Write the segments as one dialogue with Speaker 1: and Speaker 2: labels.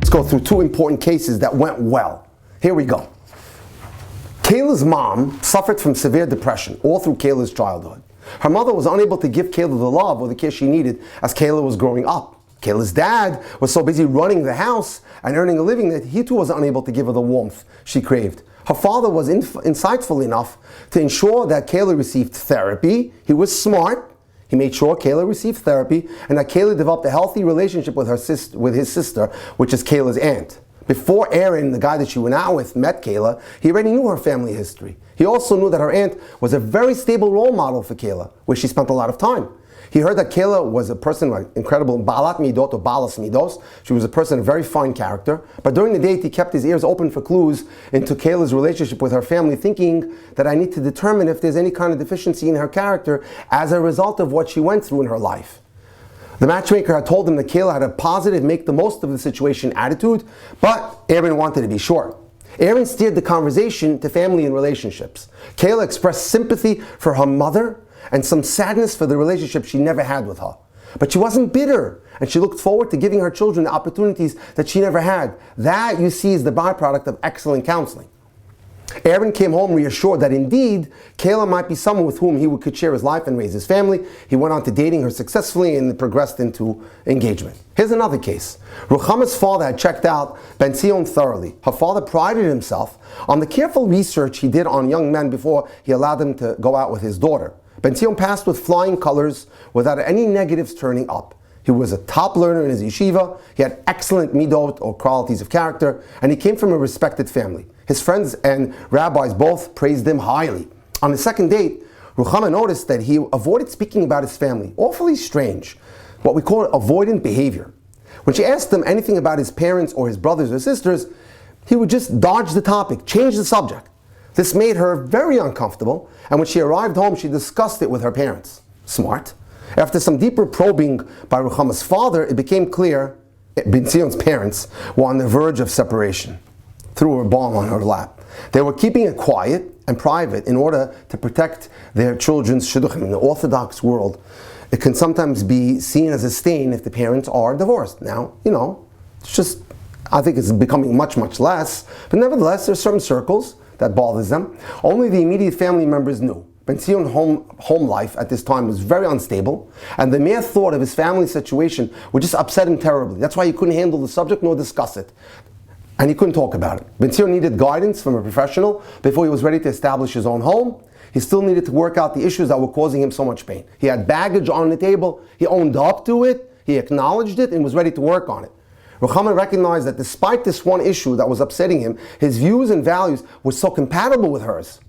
Speaker 1: Let's go through two important cases that went well. Here we go. Kayla's mom suffered from severe depression all through Kayla's childhood. Her mother was unable to give Kayla the love or the care she needed as Kayla was growing up. Kayla's dad was so busy running the house and earning a living that he too was unable to give her the warmth she craved. Her father was insightful enough to ensure that Kayla received therapy. He was smart. He made sure Kayla received therapy and that Kayla developed a healthy relationship with his sister, which is Kayla's aunt. Before Aaron, the guy that she went out with, met Kayla, he already knew her family history. He also knew that her aunt was a very stable role model for Kayla, where she spent a lot of time. He heard that Kayla was a person with incredible balat midot or balas midos. She was a person of very fine character. But during the date, he kept his ears open for clues into Kayla's relationship with her family, thinking that I need to determine if there's any kind of deficiency in her character as a result of what she went through in her life. The matchmaker had told him that Kayla had a positive, make the most of the situation attitude, but Aaron wanted to be sure. Aaron steered the conversation to family and relationships. Kayla expressed sympathy for her mother and some sadness for the relationship she never had with her. But she wasn't bitter, and she looked forward to giving her children the opportunities that she never had. That, you see, is the byproduct of excellent counseling. Aaron came home reassured that indeed Kayla might be someone with whom he could share his life and raise his family. He went on to dating her successfully and progressed into engagement. Here's another case. Ruchama's father had checked out Ben Zion thoroughly. Her father prided himself on the careful research he did on young men before he allowed them to go out with his daughter. Ben Zion passed with flying colors without any negatives turning up. He was a top learner in his yeshiva, he had excellent midot or qualities of character, and he came from a respected family. His friends and rabbis both praised him highly. On the second date, Ruchama noticed that he avoided speaking about his family. Awfully strange, what we call avoidant behavior. When she asked him anything about his parents or his brothers or sisters, he would just dodge the topic, change the subject. This made her very uncomfortable, and when she arrived home, she discussed it with her parents. Smart. After some deeper probing by Ruchama's father, it became clear Ben Zion's parents were on the verge of separation. Threw a bomb on her lap. They were keeping it quiet and private in order to protect their children's shidduchim. In the Orthodox world, it can sometimes be seen as a stain if the parents are divorced. Now, it's just, I think it's becoming much, much less. But nevertheless, there's certain circles that bothers them. Only the immediate family members knew. Ben Zion's home life at this time was very unstable, and the mere thought of his family situation would just upset him terribly. That's why he couldn't handle the subject nor discuss it. And he couldn't talk about it. Ben Zion needed guidance from a professional before he was ready to establish his own home. He still needed to work out the issues that were causing him so much pain. He had baggage on the table. He owned up to it. He acknowledged it and was ready to work on it. Ruchama recognized that despite this one issue that was upsetting him, his views and values were so compatible with hers.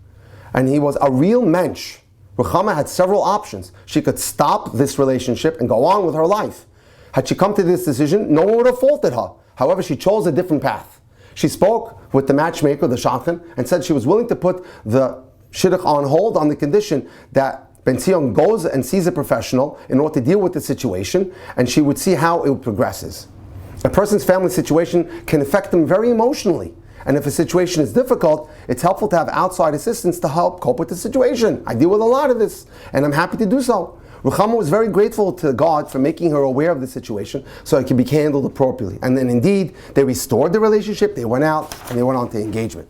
Speaker 1: And he was a real mensch. Ruchama had several options. She could stop this relationship and go on with her life. Had she come to this decision, no one would have faulted her. However, she chose a different path. She spoke with the matchmaker, the shadchan, and said she was willing to put the shidduch on hold on the condition that Ben Zion goes and sees a professional in order to deal with the situation, and she would see how it progresses. A person's family situation can affect them very emotionally. And if a situation is difficult, it's helpful to have outside assistance to help cope with the situation. I deal with a lot of this, and I'm happy to do so. Ruchama was very grateful to God for making her aware of the situation so it could be handled appropriately. And then indeed, they restored the relationship, they went out, and they went on to engagement.